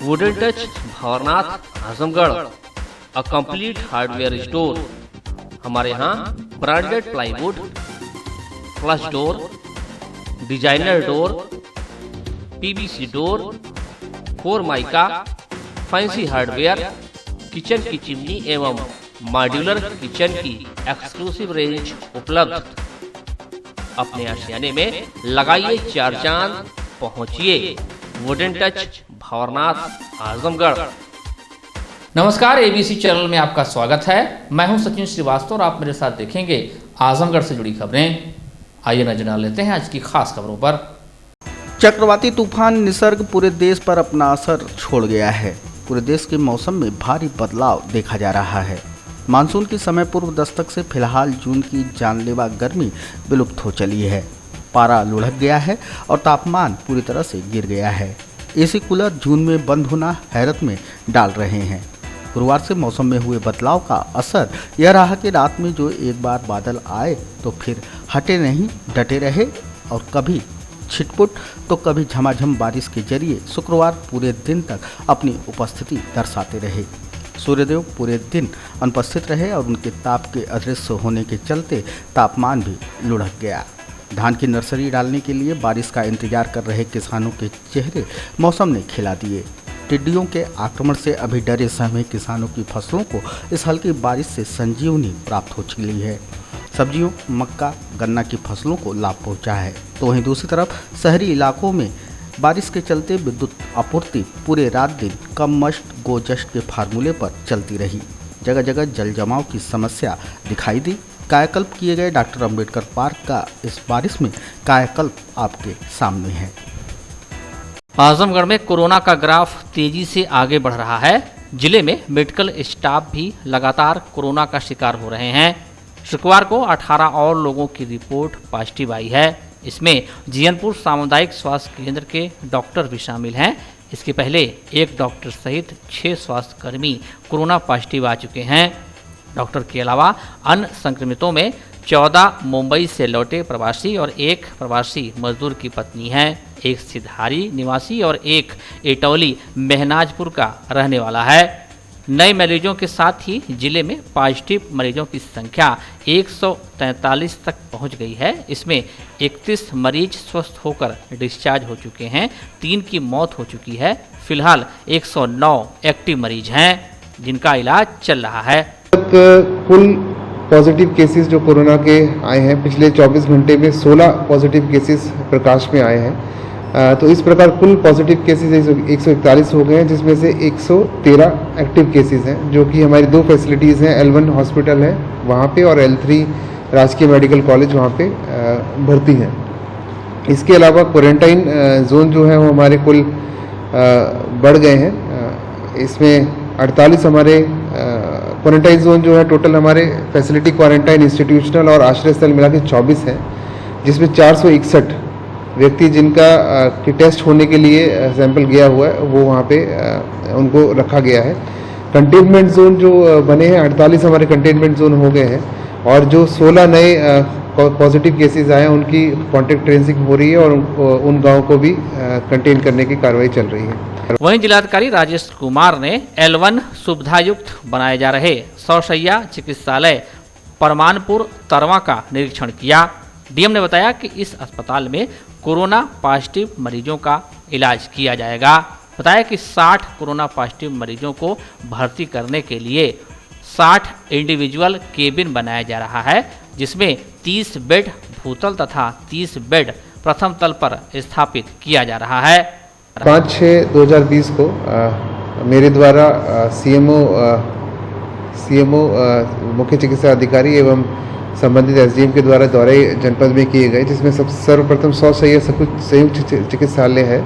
Wooden touch Bhanwarnath Azamgarh, a complete hardware store. हमारे यहाँ branded plywood, flush door, designer door, PVC door, formica, fancy hardware, kitchen की chimney एवं modular kitchen की exclusive range उपलब्ध। अपने आशियाने में लगाइए 4 चांद, पहुंचिए वुडन टच भंवरनाथ आजमगढ़। नमस्कार, एबीसी चैनल में आपका स्वागत है। मैं हूं सचिन श्रीवास्तव और आप मेरे साथ देखेंगे आजमगढ़ से जुड़ी खबरें। आइए नजर डाल लेते हैं आज की खास खबरों पर। चक्रवाती तूफान निसर्ग पूरे देश पर अपना असर छोड़ गया है। पूरे देश के मौसम में भारी बदलाव देखा जा रहा है। मानसून की समय पूर्व दस्तक से फिलहाल जून की जानलेवा गर्मी विलुप्त हो चली है। पारा लुढ़क गया है और तापमान पूरी तरह से गिर गया है। एसी कूलर जून में बंद होना हैरत में डाल रहे हैं। गुरुवार से मौसम में हुए बदलाव का असर यह रहा कि रात में जो एक बार बादल आए तो फिर हटे नहीं, डटे रहे और कभी छिटपुट तो कभी झमाझम बारिश के जरिए शुक्रवार पूरे दिन तक अपनी उपस्थिति दर्शाते रहे। सूर्यदेव पूरे दिन अनुपस्थित रहे और उनके ताप के अदृश्य होने के चलते तापमान भी लुढ़क गया। धान की नर्सरी डालने के लिए बारिश का इंतजार कर रहे किसानों के चेहरे मौसम ने खिला दिए। टिड्डियों के आक्रमण से अभी डरे सहमे किसानों की फसलों को इस हल्की बारिश से संजीवनी प्राप्त हो चुकी है। सब्जियों, मक्का, गन्ना की फसलों को लाभ पहुंचा है। तो वहीं दूसरी तरफ शहरी इलाकों में बारिश के चलते विद्युत आपूर्ति पूरे रात दिन कम मस्ट गो जस्ट के फार्मूले पर चलती रही। जगह जगह जल जमाव की समस्या दिखाई दी। कायाकल्प किए गए डॉक्टर अंबेडकर पार्क का इस बारिश में कायाकल्प आपके सामने है। आजमगढ़ में कोरोना का ग्राफ तेजी से आगे बढ़ रहा है। जिले में मेडिकल स्टाफ भी लगातार कोरोना का शिकार हो रहे हैं। शुक्रवार को 18 और लोगों की रिपोर्ट पॉजिटिव आई है। इसमें जीयनपुर सामुदायिक स्वास्थ्य केंद्र के डॉक्टर भी शामिल हैं। इसके पहले एक डॉक्टर सहित 6 स्वास्थ्यकर्मी कोरोना पॉजिटिव आ चुके हैं। डॉक्टर के अलावा अन्य संक्रमितों में 14 मुंबई से लौटे प्रवासी और एक प्रवासी मजदूर की पत्नी है, एक सिधारी निवासी और एक इटौली मेहनाजपुर का रहने वाला है। नए मरीजों के साथ ही जिले में पॉजिटिव मरीजों की संख्या 143 तक पहुंच गई है। इसमें 31 मरीज स्वस्थ होकर डिस्चार्ज हो चुके हैं, 3 की मौत हो चुकी है। फिलहाल 109 एक्टिव मरीज हैं जिनका इलाज चल रहा है। कुल पॉजिटिव केसेस जो कोरोना के आए हैं, पिछले 24 घंटे में 16 पॉजिटिव केसेस प्रकाश में आए हैं। तो इस प्रकार कुल पॉजिटिव केसेस 141 हो गए हैं, जिसमें से 113 एक्टिव केसेस हैं, जो कि हमारी 2 फैसिलिटीज़ हैं। L1 हॉस्पिटल है वहाँ पे और L3 राजकीय मेडिकल कॉलेज वहाँ पे भर्ती हैं। इसके अलावा क्वारंटाइन जोन जो है वो हमारे कुल बढ़ गए हैं। इसमें 48 हमारे क्वारंटाइन जोन जो है टोटल हमारे फैसिलिटी क्वारंटाइन इंस्टीट्यूशनल और आश्रय स्थल मिला के 24 है, जिसमें 461 व्यक्ति जिनका कि टेस्ट होने के लिए सैंपल गया हुआ है वो वहाँ पे उनको रखा गया है। कंटेनमेंट जोन जो बने हैं 48 हमारे कंटेनमेंट जोन हो गए हैं और जो 16 नए पॉजिटिव केसेस आए हैं उनकी कॉन्टैक्ट ट्रेसिंग हो रही है और उन गाँव को भी कंटेन करने की कार्रवाई चल रही है। वहीं जिलाधिकारी राजेश कुमार ने L1 सुविधायुक्त बनाए जा रहे 100 शैय्या चिकित्सालय परमानपुर तरवा का निरीक्षण किया। डीएम ने बताया कि इस अस्पताल में कोरोना पॉजिटिव मरीजों का इलाज किया जाएगा। बताया कि 60 कोरोना पॉजिटिव मरीजों को भर्ती करने के लिए 60 इंडिविजुअल केबिन बनाया जा रहा है, जिसमें 30 बेड भूतल तथा 30 बेड प्रथम तल पर स्थापित किया जा रहा है। 5/6/2020 को मेरे द्वारा सीएमओ मुख्य चिकित्सा अधिकारी एवं संबंधित एसडीएम के द्वारा दौरे जनपद में किए गए, जिसमें सर्वप्रथम 100 शैय्या संयुक्त चिकित्सालय है।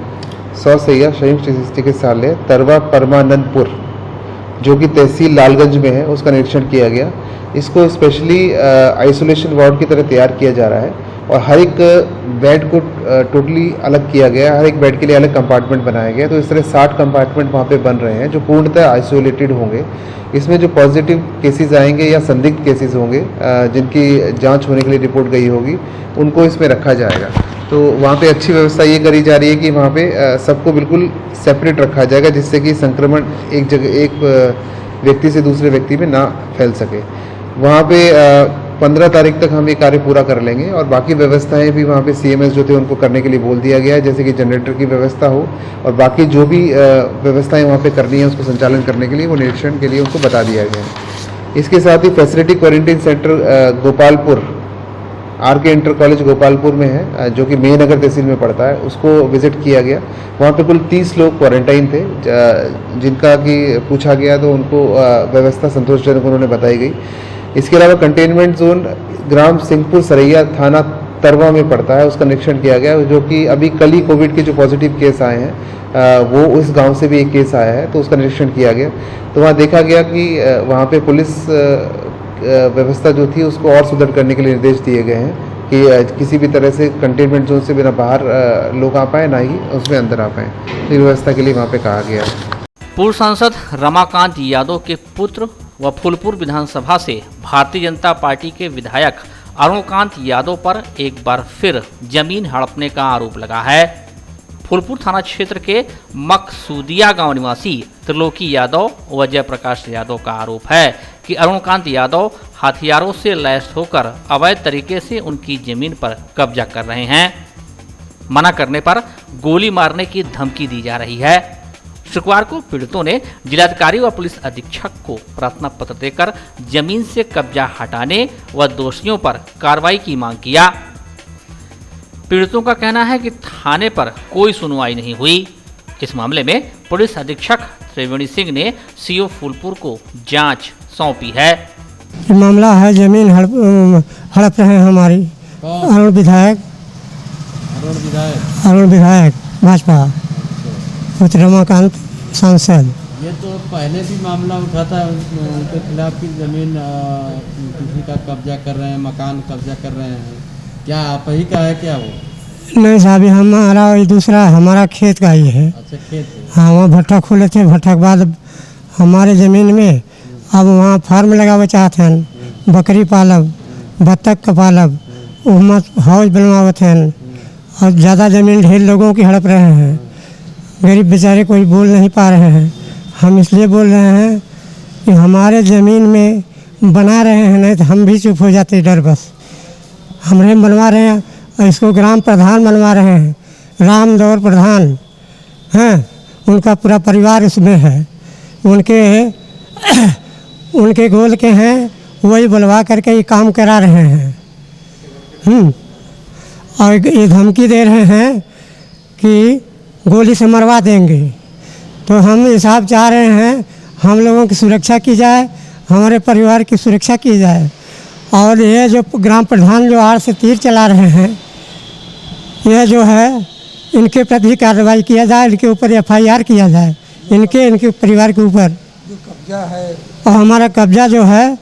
100 शैय्या संयुक्त चिकित्सालय तरवा परमानंदपुर जो कि तहसील लालगंज में है, उसका निरीक्षण किया गया। इसको स्पेशली आइसोलेशन वार्ड की तरह तैयार किया जा रहा है और हर एक बेड को टोटली अलग किया गया है, हर एक बेड के लिए अलग कंपार्टमेंट बनाया गया है। तो इस तरह 60 कंपार्टमेंट वहाँ पे बन रहे हैं जो पूर्णतः आइसोलेटेड होंगे। इसमें जो पॉजिटिव केसेस आएंगे या संदिग्ध केसेस होंगे जिनकी जांच होने के लिए रिपोर्ट गई होगी, उनको इसमें रखा जाएगा। तो वहाँ पे अच्छी व्यवस्था ये करी जा रही है कि वहाँ पे सबको बिल्कुल सेपरेट रखा जाएगा, जिससे कि संक्रमण एक जगह एक व्यक्ति से दूसरे व्यक्ति में ना फैल सके। वहाँ पे 15 तारीख तक हम ये कार्य पूरा कर लेंगे और बाकी व्यवस्थाएं भी वहाँ पे CMS जो थे उनको करने के लिए बोल दिया गया है, जैसे कि जनरेटर की व्यवस्था हो और बाकी जो भी व्यवस्थाएं वहाँ पे करनी है उसको संचालन करने के लिए वो निरीक्षण के लिए उनको बता दिया गया है। इसके साथ ही facility quarantine centre Gopalpur RK inter college Gopalpur में है, जो कि मेहनगर तहसील में पड़ता है, उसको विजिट किया गया। वहाँ पे कुल 30 लोग क्वारंटाइन थे, जिनका कि पूछा गया तो उनको व्यवस्था संतोषजनक उन्होंने बताई गई। इसके अलावा कंटेनमेंट जोन ग्राम सिंहपुर सरैया थाना तरवा में पड़ता है, उसका निरीक्षण किया गया, जो कि अभी कल ही कोविड के जो पॉजिटिव केस आए हैं वो उस गांव से भी एक केस आया है, तो उसका निरीक्षण किया गया। तो वहाँ देखा गया कि वहाँ पे पुलिस व्यवस्था जो थी उसको और सुदृढ़ करने के लिए निर्देश दिए गए हैं कि किसी भी तरह से कंटेनमेंट जोन से बिना बाहर लोग आ पाए, ना ही उसमें अंदर आ पाए। तो व्यवस्था के लिए वहाँ पे कहा गया है। पूर्व सांसद रमाकांत यादव के पुत्र व फूलपुर विधानसभा से भारतीय जनता पार्टी के विधायक अरुणकांत यादव पर एक बार फिर जमीन हड़पने का आरोप लगा है। फूलपुर थाना क्षेत्र के मकसूदिया गांव निवासी त्रिलोकी यादव व जयप्रकाश यादव का आरोप है कि अरुणकांत यादव हथियारों से लैस होकर अवैध तरीके से उनकी जमीन पर कब्जा कर रहे हैं। मना करने पर गोली मारने की धमकी दी जा रही है। शुक्रवार को पीड़ितों ने जिलाधिकारी व पुलिस अधीक्षक को प्रार्थना पत्र देकर जमीन से कब्जा हटाने व दोषियों पर कार्रवाई की मांग किया। पीड़ितों का कहना है कि थाने पर कोई सुनवाई नहीं हुई। इस मामले में पुलिस अधीक्षक त्रिवेणी सिंह ने CO फूलपुर को जांच सौंपी है। मामला है जमीन हड़प रहे हैं हमारी। अरुण विधायक भाजपा, पुत्र रमाकांत सांसद। ये तो पहले भी मामला उठा था उनके खिलाफ की जमीन किसी का कब्जा कर रहे हैं, मकान कब्जा कर रहे हैं। क्या आप ही का है क्या वो? नहीं साहब, हमारा दूसरा हमारा खेत का ही है। अच्छा, खेत है। हाँ, वहाँ भट्टा खोले थे, भट्टा के बाद हमारे ज़मीन में अब वहाँ फार्म लगावे चाहते हैं, बकरी पालब, बत्तख का पालब, उहमत हाउस बनवावत हैं और ज़्यादा ज़मीन ढेर लोगों की हड़प रहे हैं। गरीब बेचारे कोई बोल नहीं पा रहे हैं। हम इसलिए बोल रहे हैं कि हमारे ज़मीन में बना रहे हैं, नहीं तो हम भी चुप हो जाते डर बस। हमने बनवा रहे हैं और इसको ग्राम प्रधान बनवा रहे हैं, रामदौर प्रधान हैं, उनका पूरा परिवार इसमें है। उनके गोल के हैं, वही बुलवा करके ये काम करा रहे हैं। और ये धमकी दे रहे हैं कि गोली से मरवा देंगे। तो हम ये साहब चाह रहे हैं हम लोगों की सुरक्षा की जाए, हमारे परिवार की सुरक्षा की जाए। और ये जो ग्राम प्रधान जो आड़ से तीर चला रहे हैं, यह जो है इनके प्रति कार्रवाई किया जाए, इनके ऊपर FIR किया जाए, इनके परिवार के ऊपर जो कब्जा है। और हमारा कब्जा जो है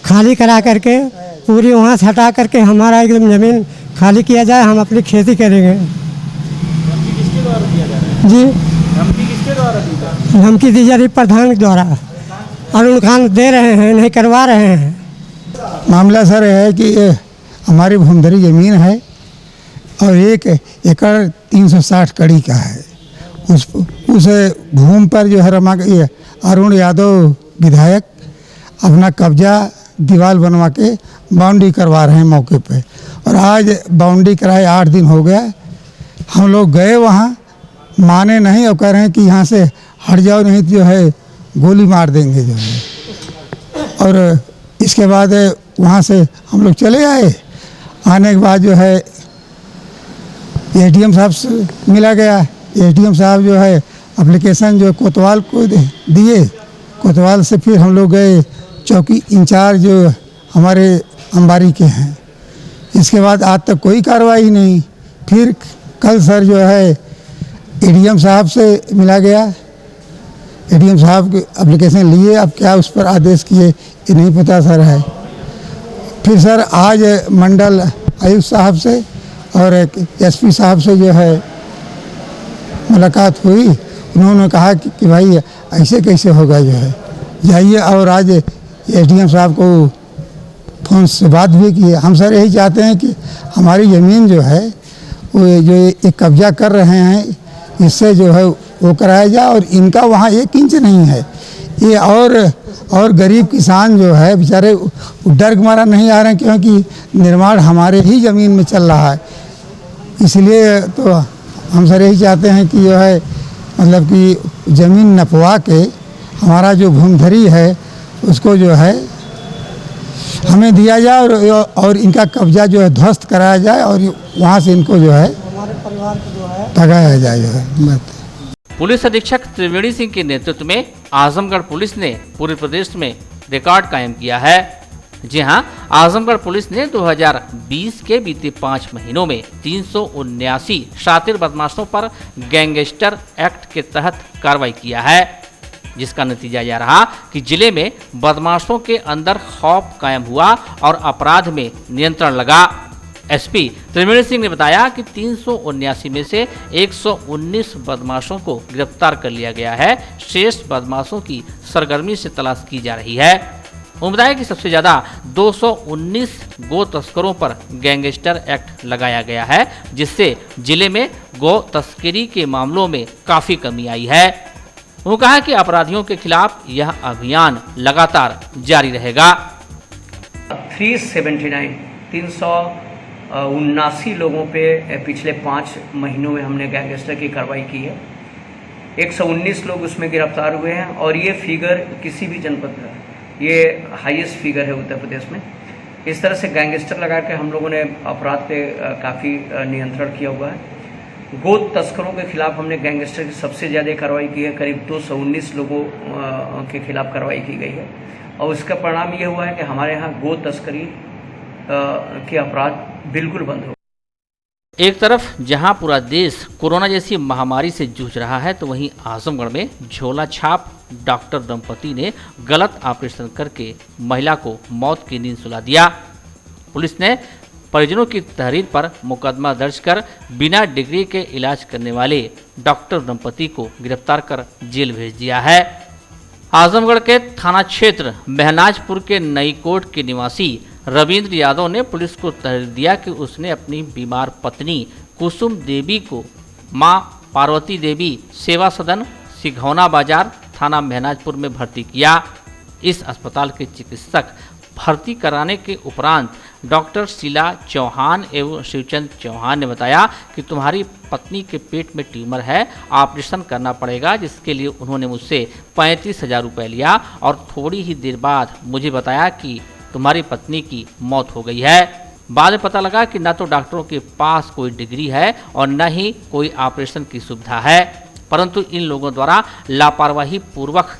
खाली करा करके पूरी वहाँ से हटा करके हमारा एकदम ज़मीन खाली किया जाए, हम अपनी खेती करेंगे। किसके द्वारा दिया जा रहा है जी? किसके द्वारा दी जा रही है? धमकी दी जा रही प्रधान द्वारा। अरुण खान दे रहे हैं, नहीं करवा रहे हैं। मामला सर है कि हमारी भूमधरी ज़मीन है और 1 एकड़ 360 कड़ी का है। उस भूमि पर जो है ये अरुण यादव विधायक अपना कब्जा दीवार बनवा के बाउंड्री करवा रहे हैं मौके पे। और आज बाउंड्री कराए 8 दिन हो गया। हम लोग गए वहाँ, माने नहीं और कह रहे हैं कि यहाँ से हट जाओ, नहीं तो जो है गोली मार देंगे जो है। और इसके बाद वहाँ से हम लोग चले आए। आने के बाद जो है ADM साहब से मिला गया। ADM साहब जो है एप्लीकेशन जो कोतवाल को दिए। कोतवाल से फिर हम लोग गए चौकी इंचार्ज जो हमारे अंबारी के हैं। इसके बाद आज तक कोई कार्रवाई नहीं। फिर कल सर जो है ADM साहब से मिला गया। ADM साहब के एप्लीकेशन लिए, अब क्या उस पर आदेश किए ये नहीं पता सर है। फिर सर आज मंडल आयुक्त साहब से और एसपी साहब से जो है मुलाकात हुई। उन्होंने कहा कि भाई ऐसे कैसे होगा, जो है जाइए। और आज एसडीएम साहब को फ़ोन से बात भी की। हम सर यही चाहते हैं कि हमारी ज़मीन जो है वो जो एक कब्जा कर रहे हैं, इससे जो है वो कराया जाए। और इनका वहाँ 1 इंच नहीं है ये। और गरीब किसान जो है बेचारे डर के मारा नहीं आ रहे हैं, क्योंकि निर्माण हमारे ही ज़मीन में चल रहा है। इसलिए तो हम सर यही चाहते हैं कि जो है मतलब कि ज़मीन नपवा के हमारा जो भूमधरी है उसको जो है हमें दिया जाए और इनका कब्जा जो है ध्वस्त कराया जाए और वहाँ से इनको जो है हमारे परिवार को जो है भगाया जाए। जो है पुलिस अधीक्षक त्रिवेणी सिंह के नेतृत्व में आजमगढ़ पुलिस ने पूरे प्रदेश में रिकॉर्ड कायम किया है। जी हां, आजमगढ़ पुलिस ने 2020 के बीते 5 महीनों में 379 शातिर बदमाशों पर गैंगस्टर एक्ट के तहत कार्रवाई किया है, जिसका नतीजा यह रहा कि जिले में बदमाशों के अंदर खौफ कायम हुआ और अपराध में नियंत्रण लगा। एसपी त्रिवेणी सिंह ने बताया कि 379 में से 119 बदमाशों को गिरफ्तार कर लिया गया है। शेष बदमाशों की सरगर्मी से तलाश की जा रही है। उन्होंने बताया कि सबसे ज्यादा 219 गो तस्करों पर गैंगस्टर एक्ट लगाया गया है, जिससे जिले में गो तस्करी के मामलों में काफी कमी आई है। उन्होंने कहा कि अपराधियों के खिलाफ यह अभियान लगातार जारी रहेगा। 379 लोगों पे पिछले 5 महीनों में हमने गैंगस्टर की कार्रवाई की है। 119 लोग उसमें गिरफ्तार हुए हैं और ये फिगर किसी भी जनपद का ये हाईएस्ट फिगर है उत्तर प्रदेश में। इस तरह से गैंगस्टर लगा के हम लोगों ने अपराध पे काफ़ी नियंत्रण किया हुआ है। गो तस्करों के खिलाफ हमने गैंगस्टर की सबसे ज़्यादा कार्रवाई की है, करीब 219 लोगों के खिलाफ कार्रवाई की गई है और उसका परिणाम ये हुआ है कि हमारे यहाँ गो तस्करी के अपराध बिल्कुल बंद हो। एक तरफ जहां पूरा देश कोरोना जैसी महामारी से जूझ रहा है, तो वहीं आजमगढ़ में झोला छाप डॉक्टर दंपति ने गलत ऑपरेशन करके महिला को मौत की नींद सुला दिया। पुलिस ने परिजनों की तहरीर पर मुकदमा दर्ज कर बिना डिग्री के इलाज करने वाले डॉक्टर दंपति को गिरफ्तार कर जेल भेज दिया है। आजमगढ़ के थाना क्षेत्र महनाजपुर के नई कोट के निवासी रविंद्र यादव ने पुलिस को तहरीर दिया कि उसने अपनी बीमार पत्नी कुसुम देवी को मां पार्वती देवी सेवा सदन सिघौना बाजार थाना महनाजपुर में भर्ती किया। इस अस्पताल के चिकित्सक भर्ती कराने के उपरांत डॉक्टर शीला चौहान एवं शिवचंद चौहान ने बताया कि तुम्हारी पत्नी के पेट में ट्यूमर है, ऑपरेशन करना पड़ेगा, जिसके लिए उन्होंने मुझसे 35,000 रुपये लिया और थोड़ी ही देर बाद मुझे बताया कि तुम्हारी पत्नी की मौत हो गई है। बाद में पता लगा कि न तो डॉक्टरों के पास कोई डिग्री है और न ही कोई ऑपरेशन की सुविधा है, परंतु इन लोगों द्वारा लापरवाही पूर्वक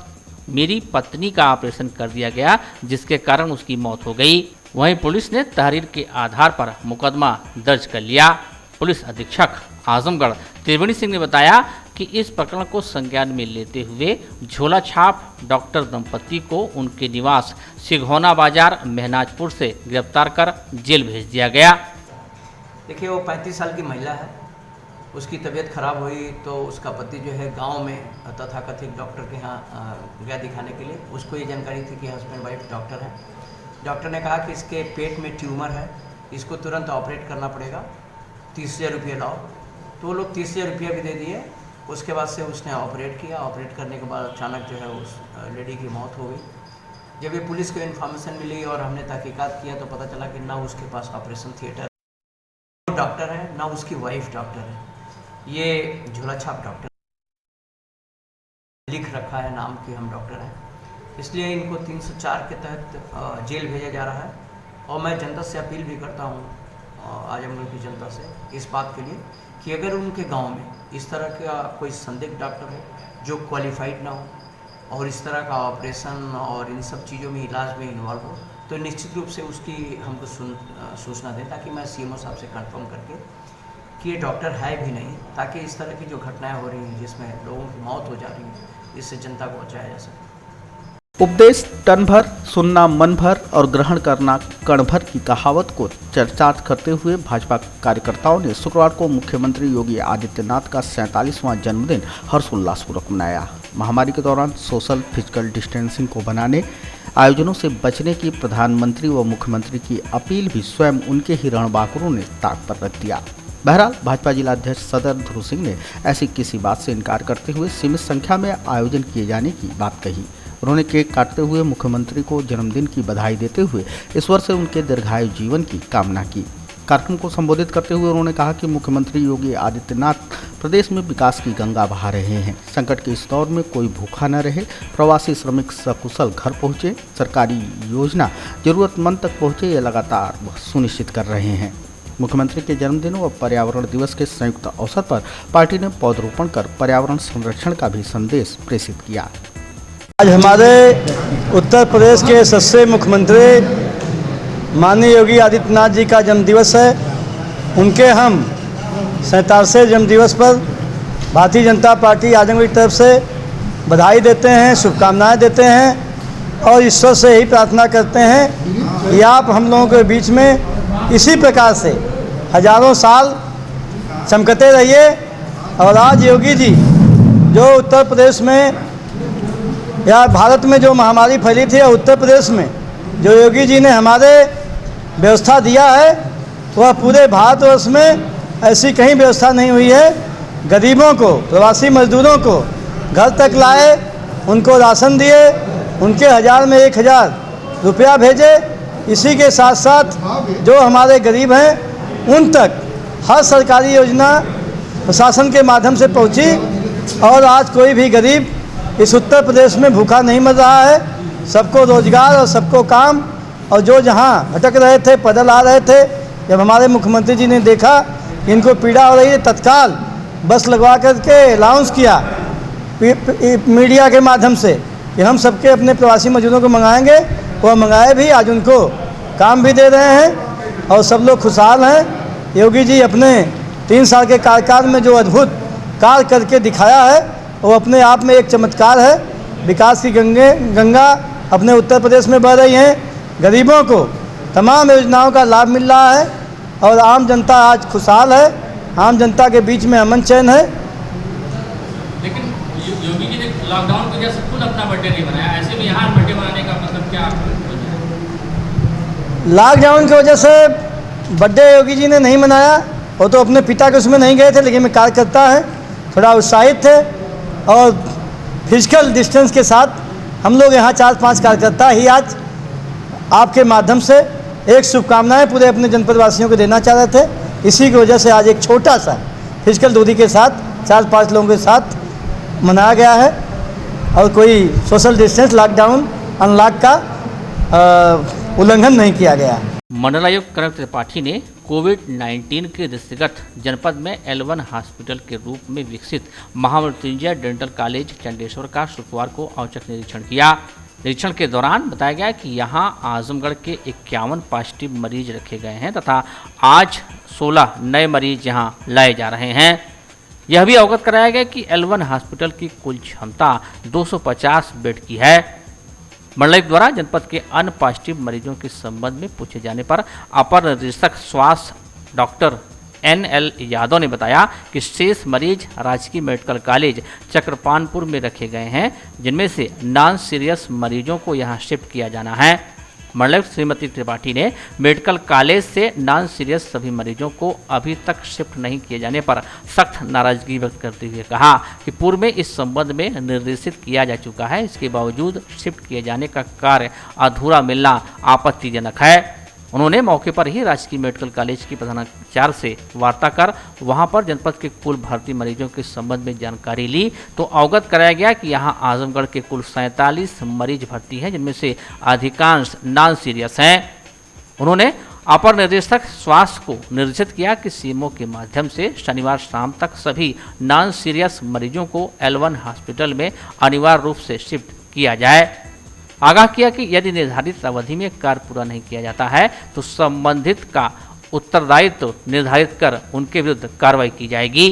मेरी पत्नी का ऑपरेशन कर दिया गया, जिसके कारण उसकी मौत हो गई। वहीं पुलिस ने तहरीर के आधार पर मुकदमा दर्ज कर लिया। पुलिस अधीक्षक आजमगढ़ त्रिवेणी सिंह ने बताया कि इस प्रकरण को संज्ञान में लेते हुए झोला छाप डॉक्टर दंपति को उनके निवास सिघौना बाजार महनाजपुर से गिरफ्तार कर जेल भेज दिया गया। देखिए, वो 35 साल की महिला है, उसकी तबीयत खराब हुई तो उसका पति जो है गांव में तथाकथित डॉक्टर के यहाँ गया दिखाने के लिए। उसको ये जानकारी थी कि हस्बैंड वाइफ डॉक्टर हैं। डॉक्टर ने कहा कि इसके पेट में ट्यूमर है, इसको तुरंत ऑपरेट करना पड़ेगा, 30,000 रुपये लाओ। तो वो लोग 30,000 रुपया भी दे दिए। उसके बाद से उसने ऑपरेट किया। ऑपरेट करने के बाद अचानक जो है उस लेडी की मौत हो गई। जब ये पुलिस को इन्फॉर्मेशन मिली और हमने तहकीकात किया तो पता चला कि ना उसके पास ऑपरेशन थिएटर डॉक्टर है, ना उसकी वाइफ डॉक्टर है। ये झोला छाप डॉक्टर लिख रखा है नाम कि हम डॉक्टर हैं, इसलिए इनको 304 के तहत जेल भेजा जा रहा है। और मैं जनता से अपील भी करता हूँ, आजमगढ़ की जनता से, इस बात के लिए कि अगर उनके गांव में इस तरह का कोई संदिग्ध डॉक्टर है जो क्वालिफाइड ना हो और इस तरह का ऑपरेशन और इन सब चीज़ों में इलाज में इन्वॉल्व हो, तो निश्चित रूप से उसकी हमको सूचना दें, ताकि मैं सीएमओ साहब से कंफर्म करके कि ये डॉक्टर है भी नहीं, ताकि इस तरह की जो घटनाएं हो रही हैं जिसमें लोगों की मौत हो जा रही है, इससे जनता को बचाया जा सके। उपदेश टन भर, सुनना मन भर और ग्रहण करना कण भर की कहावत को चर्चार्थ करते हुए भाजपा कार्यकर्ताओं ने शुक्रवार को मुख्यमंत्री योगी आदित्यनाथ का 47वां जन्मदिन हर्षोल्लासपूर्वक मनाया। महामारी के दौरान सोशल फिजिकल डिस्टेंसिंग को बनाने, आयोजनों से बचने की प्रधानमंत्री व मुख्यमंत्री की अपील भी स्वयं उनके ही रणबांकुरों ने ताक पर रख दिया। बहरहाल भाजपा जिला अध्यक्ष सदर ध्रुव सिंह ने ऐसी किसी बात से इनकार करते हुए सीमित संख्या में आयोजन किए जाने की बात कही। उन्होंने केक काटते हुए मुख्यमंत्री को जन्मदिन की बधाई देते हुए ईश्वर से उनके दीर्घायु जीवन की कामना की। कार्यक्रम को संबोधित करते हुए उन्होंने कहा कि मुख्यमंत्री योगी आदित्यनाथ प्रदेश में विकास की गंगा बहा रहे हैं। संकट के इस दौर में कोई भूखा न रहे, प्रवासी श्रमिक सकुशल घर पहुंचे, सरकारी योजना जरूरतमंद तक पहुंचे, ये लगातार सुनिश्चित कर रहे हैं। मुख्यमंत्री के जन्मदिन व पर्यावरण दिवस के संयुक्त अवसर पर पार्टी ने पौधरोपण कर पर्यावरण संरक्षण का भी संदेश प्रेषित किया। आज हमारे उत्तर प्रदेश के सच्चे मुख्यमंत्री माननीय योगी आदित्यनाथ जी का जन्मदिवस है। उनके हम 47वें जन्मदिवस पर भारतीय जनता पार्टी आजमगढ़ की तरफ से बधाई देते हैं, शुभकामनाएं देते हैं और ईश्वर से यही प्रार्थना करते हैं कि आप हम लोगों के बीच में इसी प्रकार से हजारों साल चमकते रहिए। और आज योगी जी जो उत्तर प्रदेश में या भारत में जो महामारी फैली थी, उत्तर प्रदेश में जो योगी जी ने हमारे व्यवस्था दिया है वह पूरे भारतवर्ष में ऐसी कहीं व्यवस्था नहीं हुई है। गरीबों को, प्रवासी मजदूरों को घर तक लाए, उनको राशन दिए, उनके 1000 में 1000 रुपया भेजे। इसी के साथ साथ जो हमारे गरीब हैं उन तक हर सरकारी योजना प्रशासन के माध्यम से पहुंची और आज कोई भी गरीब इस उत्तर प्रदेश में भूखा नहीं मर रहा है। सबको रोजगार और सबको काम, और जो जहां भटक रहे थे, पैदल आ रहे थे, जब हमारे मुख्यमंत्री जी ने देखा कि इनको पीड़ा हो रही है, तत्काल बस लगवा करके अनाउंस किया मीडिया के माध्यम से कि हम सबके अपने प्रवासी मजदूरों को मंगाएंगे। वह मंगाए भी, आज उनको काम भी दे रहे हैं और सब लोग खुशहाल हैं। योगी जी अपने 3 साल के कार्यकाल में जो अद्भुत कार्य करके दिखाया है वो अपने आप में एक चमत्कार है। विकास की गंगा अपने उत्तर प्रदेश में बह रही है। गरीबों को तमाम योजनाओं का लाभ मिल रहा है और आम जनता आज खुशहाल है। आम जनता के बीच में अमन चैन है। लेकिन योगी जी ने लॉकडाउन की वजह से खुद अपना बर्थडे नहीं बनाया, ऐसे में यहाँ बर्थडे मनाने का मतलब क्या? लॉकडाउन की वजह से बर्थडे योगी जी ने नहीं मनाया। वो तो अपने पिता के उसमें नहीं गए थे, लेकिन कार्यकर्ता है, थोड़ा उत्साहित थे और फिजिकल डिस्टेंस के साथ हम लोग यहाँ 4-5 कार्यकर्ता ही आज आपके माध्यम से एक शुभकामनाएं पूरे अपने जनपद वासियों को देना चाह रहे थे। इसी की वजह से आज एक छोटा सा फिजिकल दूरी के साथ 4-5 लोगों के साथ मनाया गया है और कोई सोशल डिस्टेंस, लॉकडाउन, अनलॉक का उल्लंघन नहीं किया गया। मंडलायुक्त कनक त्रिपाठी ने कोविड-19 के दृष्टिगत जनपद में L1 हॉस्पिटल के रूप में विकसित महामृत्युंजय डेंटल कॉलेज चंडेश्वर का शुक्रवार को औचक निरीक्षण किया। निरीक्षण के दौरान बताया गया कि यहां आजमगढ़ के 51 पॉजिटिव मरीज रखे गए हैं तथा आज 16 नए मरीज यहां लाए जा रहे हैं। यह भी अवगत कराया गया कि L1 हॉस्पिटल की कुल क्षमता 250 बेड की है। मंडलायुक्त द्वारा जनपद के अन्य पॉजिटिव मरीजों के संबंध में पूछे जाने पर अपर निदेशक स्वास्थ्य डॉक्टर NL यादव ने बताया कि शेष मरीज राजकीय मेडिकल कॉलेज चक्रपानपुर में रखे गए हैं, जिनमें से नॉन सीरियस मरीजों को यहां शिफ्ट किया जाना है। मंडलायुक्त श्रीमती त्रिपाठी ने मेडिकल कॉलेज से नॉन सीरियस सभी मरीजों को अभी तक शिफ्ट नहीं किए जाने पर सख्त नाराजगी व्यक्त करते हुए कहा कि पूर्व में इस संबंध में निर्देशित किया जा चुका है, इसके बावजूद शिफ्ट किए जाने का कार्य अधूरा मिलना आपत्तिजनक है। उन्होंने मौके पर ही राजकीय मेडिकल कॉलेज की प्रधानाचार्य से वार्ता कर वहां पर जनपद के कुल भर्ती मरीजों के संबंध में जानकारी ली तो अवगत कराया गया कि यहां आजमगढ़ के कुल 47 मरीज भर्ती हैं, जिनमें से अधिकांश नॉन सीरियस हैं। उन्होंने अपर निदेशक स्वास्थ्य को निर्देशित किया कि सीएमओ के माध्यम से शनिवार शाम तक सभी नॉन सीरियस मरीजों को L1 हॉस्पिटल में अनिवार्य रूप से शिफ्ट किया जाए। आगाह किया कि यदि निर्धारित अवधि में कार्य पूरा नहीं किया जाता है तो संबंधित का उत्तरदायित्व निर्धारित कर उनके विरुद्ध कार्रवाई की जाएगी।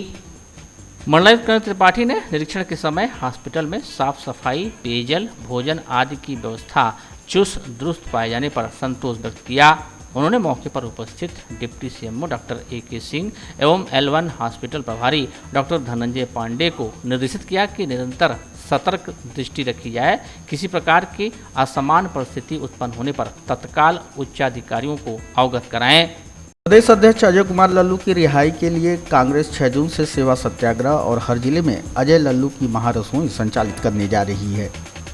मंडलायुक्त त्रिपाठी ने निरीक्षण के समय हॉस्पिटल में साफ सफाई, पेयजल, भोजन आदि की व्यवस्था चुस्त दुरुस्त पाए जाने पर संतोष व्यक्त किया। उन्होंने मौके पर उपस्थित deputy CMO doctor AK Singh एवं L1 हॉस्पिटल प्रभारी डॉक्टर धनंजय पांडे को निर्देशित किया कि निरंतर सतर्क दृष्टि रखी जाए, किसी प्रकार की असामान्य परिस्थिति उत्पन्न होने पर तत्काल उच्चाधिकारियों को अवगत कराएं। प्रदेश अध्यक्ष अजय कुमार लल्लू की रिहाई के लिए कांग्रेस 6 जून से सेवा सत्याग्रह और हर जिले में अजय लल्लू की महारसोई संचालित करने जा रही है।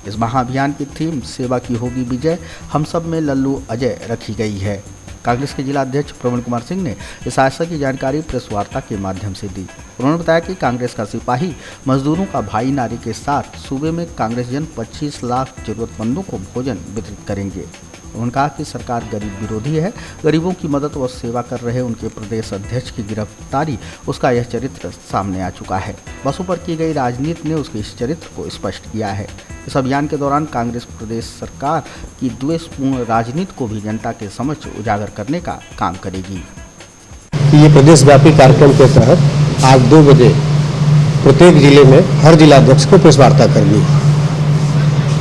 इस महाअभियान की थीम सेवा की होगी विजय, हम सब में लल्लू अजय रखी गई है। कांग्रेस के जिला अध्यक्ष प्रवीण कुमार सिंह ने इस आशय की जानकारी प्रेस वार्ता के माध्यम से दी। उन्होंने बताया कि कांग्रेस का सिपाही मजदूरों का भाई नारे के साथ सूबे में कांग्रेस जन 25 लाख जरूरतमंदों को भोजन वितरित करेंगे। उन्होंने कहा कि सरकार गरीब विरोधी है, गरीबों की मदद व सेवा कर रहे उनके प्रदेश अध्यक्ष की गिरफ्तारी उसका यह चरित्र सामने आ चुका है। बसों पर की गई राजनीति ने उसके इस चरित्र को स्पष्ट किया है। इस अभियान के दौरान कांग्रेस प्रदेश सरकार की द्वेषपूर्ण राजनीति को भी जनता के समक्ष उजागर करने का काम करेगी। ये प्रदेशव्यापी कार्यक्रम के तहत आज 2 बजे प्रत्येक जिले में हर जिलाध्यक्ष को प्रेस वार्ता करनी।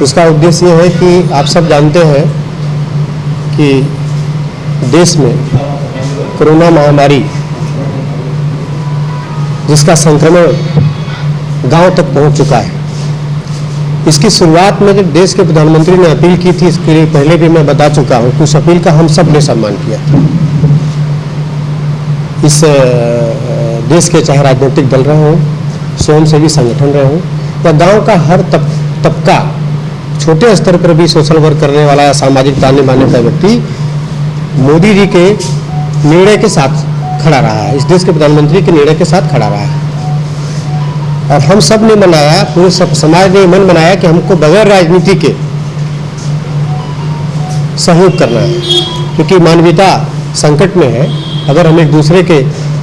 इसका उद्देश्य ये है कि आप सब जानते हैं कि देश में कोरोना महामारी जिसका संक्रमण गांव तक पहुंच चुका है, इसकी शुरुआत में जब देश के प्रधानमंत्री ने अपील की थी, इसके लिए पहले भी मैं बता चुका हूं कि उस अपील का हम सब ने सम्मान किया। इस देश के चाहे राजनीतिक दल रहे हों, स्वयंसेवी संगठन रहे हों या गांव का हर तबका, छोटे स्तर पर भी सोशल वर्क करने वाला या सामाजिक ताने बाने का व्यक्ति मोदी जी के निर्णय के साथ खड़ा रहा है, इस देश के प्रधानमंत्री के निर्णय के साथ खड़ा रहा है। और हम सब ने मनाया, पूरे समाज ने मन बनाया कि हमको बगैर राजनीति के सहयोग करना है, क्योंकि मानवता संकट में है। अगर हम एक दूसरे के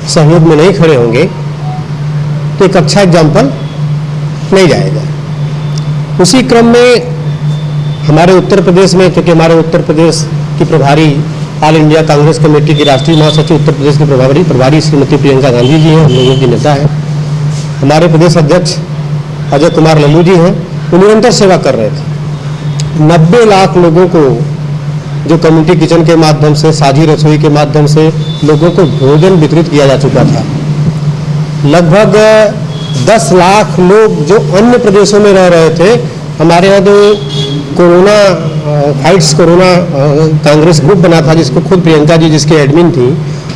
सहयोग में नहीं खड़े होंगे तो एक अच्छा एग्जाम्पल नहीं जाएगा। उसी क्रम में हमारे उत्तर प्रदेश में, क्योंकि हमारे उत्तर प्रदेश की प्रभारी ऑल इंडिया कांग्रेस कमेटी की राष्ट्रीय महासचिव उत्तर प्रदेश के प्रभारी श्रीमती प्रियंका गांधी जी हैं, हम लोगों की नेता है। हमारे प्रदेश अध्यक्ष अजय कुमार लल्लू जी हैं, वो निरंतर सेवा कर रहे थे। 90 लाख लोगों को जो कम्युनिटी किचन के माध्यम से, साझी रसोई के माध्यम से लोगों को भोजन वितरित किया जा चुका था। लगभग 10 लाख लोग जो अन्य प्रदेशों में रह रहे थे, हमारे यहाँ जो corona fights corona Congress group बना था, जिसको खुद प्रियंका जी जिसके एडमिन थी,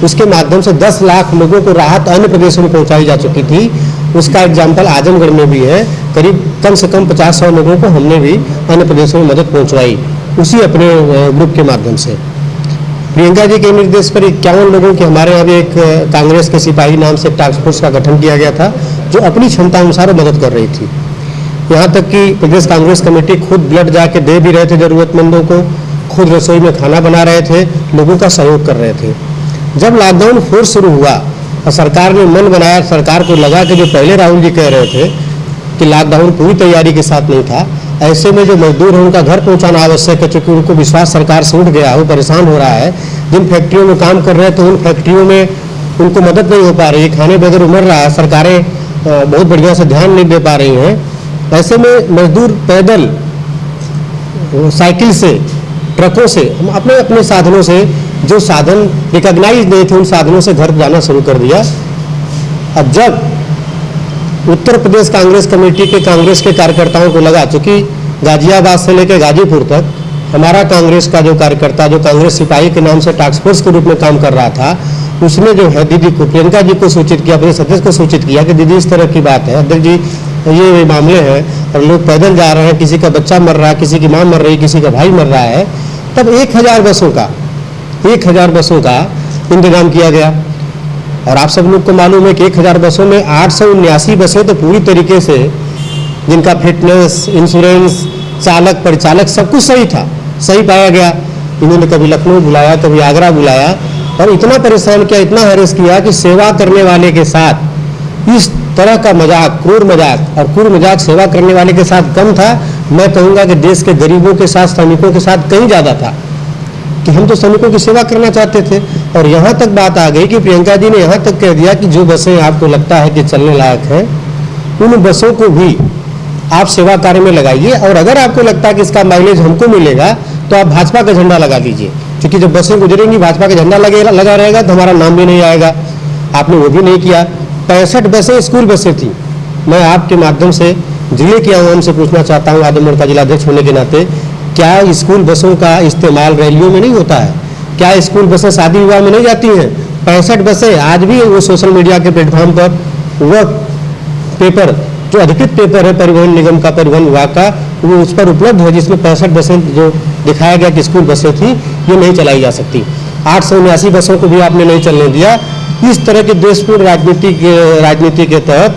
उसके माध्यम से 10 लाख लोगों को राहत अन्य प्रदेशों में पहुंचाई जा चुकी थी। उसका एग्जाम्पल आजमगढ़ में भी है। करीब कम से कम 50-100 लोगों को हमने भी अन्य प्रदेशों में मदद पहुंचवाई, उसी अपने ग्रुप के माध्यम से। प्रियंका जी के निर्देश पर 51 लोगों की हमारे यहाँ भी एक कांग्रेस के सिपाही नाम से टास्क फोर्स का गठन किया गया था, जो अपनी क्षमता अनुसार मदद कर रही थी। यहाँ तक कि प्रदेश कांग्रेस कमेटी खुद ब्लड जाके दे भी रहे थे जरूरतमंदों को, खुद रसोई में खाना बना रहे थे, लोगों का सहयोग कर रहे थे। जब लॉकडाउन फोर्स शुरू हुआ और सरकार ने मन बनाया, सरकार को लगा कि जो पहले राहुल जी कह रहे थे कि लॉकडाउन पूरी तैयारी के साथ नहीं था, ऐसे में जो मजदूर हैं उनका घर पहुंचाना आवश्यक है, क्योंकि उनको विश्वास सरकार से उठ गया, वो परेशान हो रहा है। जिन फैक्ट्रियों में काम कर रहे हैं तो उन फैक्ट्रियों में उनको मदद नहीं हो पा रही है, खाने बगैर उमड़ रहा है, सरकारें बहुत बढ़िया से ध्यान नहीं दे पा रही हैं। ऐसे में मजदूर पैदल, साइकिल से, ट्रकों से, हम अपने अपने साधनों से, जो साधन रिकॉग्नाइज नहीं थे, उन साधनों से घर जाना शुरू कर दिया। अब जब उत्तर प्रदेश कांग्रेस कमेटी के कांग्रेस के कार्यकर्ताओं को लगा, चूंकि गाजियाबाद से लेकर गाजीपुर तक हमारा कांग्रेस का जो कार्यकर्ता, जो कांग्रेस सिपाही के नाम से टास्क फोर्स के रूप में काम कर रहा था, उसने जो है दीदी को, प्रियंका जी को सूचित किया, अपने सदस्य को सूचित किया कि दीदी इस तरह की बात है, अध्यक्ष जी ये मामले हैं और लोग पैदल जा रहे हैं, किसी का बच्चा मर रहा है, किसी की माँ मर रही है, किसी का भाई मर रहा है। तब 1000 बसों का इंतजाम किया गया। और आप सब लोग को मालूम है कि 1000 बसों में 879 बसें तो पूरी तरीके से, जिनका फिटनेस, इंश्योरेंस, चालक, परिचालक सब कुछ सही था, सही पाया गया। इन्होंने कभी लखनऊ बुलाया, कभी आगरा बुलाया और इतना परेशान किया, इतना हैरेस किया कि सेवा करने वाले के साथ इस तरह का मजाक, क्रूर मजाक सेवा करने वाले के साथ कम था। मैं कहूँगा कि देश के गरीबों के साथ, श्रमिकों के साथ कहीं ज़्यादा था, कि हम तो श्रमिकों की सेवा करना चाहते थे। और यहाँ तक बात आ गई कि प्रियंका जी ने यहाँ तक कह दिया कि जो बसें आपको लगता है कि चलने लायक है, उन बसों को भी आप सेवा कार्य में लगाइए। और अगर आपको लगता है कि इसका माइलेज हमको मिलेगा तो आप भाजपा का झंडा लगा दीजिए, क्योंकि जब बसें गुजरेंगी भाजपा का झंडा लगा रहेगा तो हमारा नाम भी नहीं आएगा। आपने वो भी नहीं किया। 65 बसें स्कूल बसें थी। मैं आपके माध्यम से जिले के आवाम से पूछना चाहता हूँ, आजमगढ़ का जिलाध्यक्ष होने के नाते, क्या स्कूल बसों का इस्तेमाल रैलियों में नहीं होता है? क्या स्कूल बसें शादी विवाह में नहीं जाती हैं? 65 बसें आज भी वो सोशल मीडिया के प्लेटफॉर्म पर वह पेपर जो अधिकृत पेपर है परिवहन निगम का, परिवहन विभाग का, वो उस पर उपलब्ध है, जिसमें 65 बसें जो दिखाया गया कि स्कूल बसें थी, ये नहीं चलाई जा सकती। 879 बसों को भी आपने नहीं चलने दिया। इस तरह की देशपूर्ण राजनीति के तहत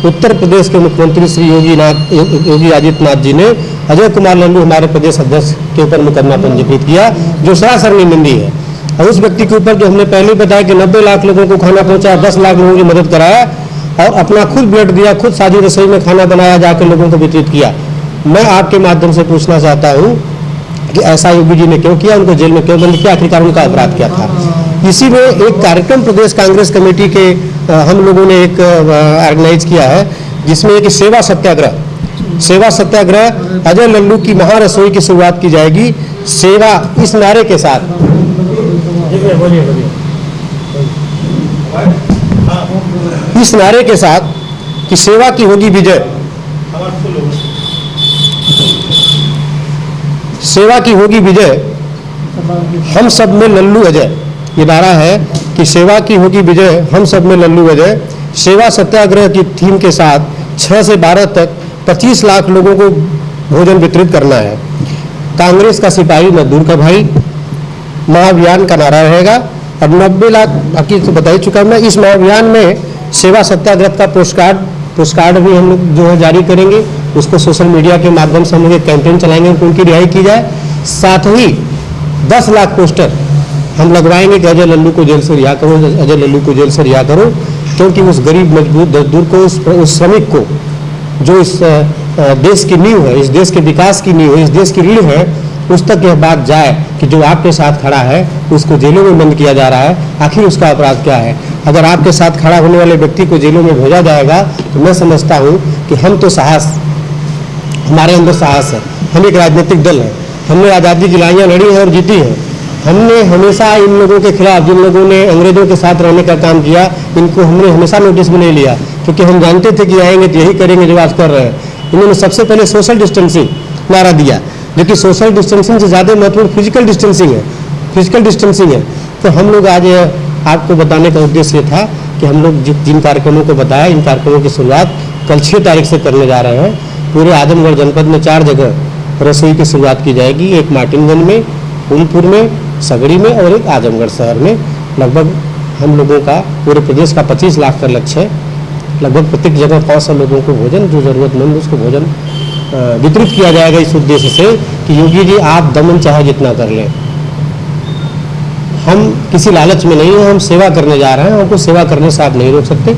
उत्तर प्रदेश के मुख्यमंत्री श्री योगी आदित्यनाथ जी ने अजय कुमार लल्लू हमारे प्रदेश अध्यक्ष के ऊपर मुकदमा पंजीकृत किया, जो सरासर निंदनीय है। और उस व्यक्ति के ऊपर जो हमने पहले बताया कि 90 लाख लोगों को खाना पहुंचाया, 10 लाख लोगों की मदद कराया और अपना खुद ब्लड दिया, खुद साझी रसोई में खाना बनाया, जाकर लोगों को वितरित किया। मैं आपके माध्यम से पूछना चाहता हूँ कि ऐसा योगी जी ने क्यों किया, उनको जेल में क्यों बंद किया, आखिरकार उनका अपराध क्या था? इसी में एक कार्यक्रम प्रदेश कांग्रेस कमेटी के हम लोगों ने एक ऑर्गेनाइज किया है, जिसमें एक सेवा सत्याग्रह अजय लल्लू की महारसोई की शुरुआत की जाएगी। सेवा इस नारे के साथ, इस नारे के साथ कि सेवा की होगी विजय, सेवा की होगी विजय, हम सब में लल्लू अजय। ये नारा है कि सेवा की होगी विजय, हम सब में लल्लू अजय। सेवा सत्याग्रह की थीम के साथ 6 से 12 तक 25 लाख लोगों को भोजन वितरित करना है। कांग्रेस का सिपाही मजदूर का भाई महाअभियान का नारा रहेगा। अब 90 लाख बाकी तो बता ही चुका मैं। इस महाअभियान में सेवा सत्याग्रह का पोस्टकार्ड भी हम लोग जो है जारी करेंगे। उसको सोशल मीडिया के माध्यम से हम लोग एक कैंपेन चलाएंगे कि उनकी रिहाई की जाए। साथ ही 10 लाख पोस्टर हम लगवाएंगे कि अजय लल्लू को जेल से रिहा करो, अजय लल्लू को जेल से रिहा करो, क्योंकि उस गरीब मजबूर मजदूर को, उस श्रमिक को, जो इस देश की नींव है, इस देश के विकास की नींव है, इस देश की रीढ़ है, उस तक यह बात जाए कि जो आपके साथ खड़ा है उसको जेलों में बंद किया जा रहा है। आखिर उसका अपराध क्या है? अगर आपके साथ खड़ा होने वाले व्यक्ति को जेलों में भेजा जाएगा तो मैं समझता हूँ कि हम तो साहस, हमारे अंदर साहस है। हम एक राजनीतिक दल है, हमने आज़ादी की लड़ाइयाँ लड़ी हैं और जीती हैं। हमने हमेशा इन लोगों के खिलाफ, जिन लोगों ने अंग्रेजों के साथ रहने का काम किया, इनको हमने हमेशा नोटिस भी नहीं लिया, क्योंकि हम जानते थे कि आएंगे तो यही करेंगे जो आज कर रहे हैं। इन्होंने सबसे पहले सोशल डिस्टेंसिंग नारा दिया, लेकिन सोशल डिस्टेंसिंग से ज़्यादा महत्वपूर्ण फिजिकल डिस्टेंसिंग है, फिजिकल डिस्टेंसिंग है। तो हम लोग आज आपको बताने का उद्देश्य था कि हम लोग जिन कार्यक्रमों को बताया, इन कार्यक्रमों की शुरुआत कल 6 तारीख से करने जा रहे हैं। पूरे आजमगढ़ जनपद में 4 जगह रसोई की शुरुआत की जाएगी। एक मार्टिनगंज में, फूलपुर में, सगड़ी में और एक आजमगढ़ शहर में। लगभग हम लोगों का पूरे प्रदेश का 25 लाख का लक्ष्य है। लगभग प्रत्येक जगह 500 लोगों को भोजन, जो ज़रूरतमंद उसको भोजन वितरित किया जाएगा, इस उद्देश्य से कि योगी जी आप दमन चाहे जितना कर लें, हम किसी लालच में नहीं हैं, हम सेवा करने जा रहे हैं, हमको सेवा करने से आप नहीं रोक सकते।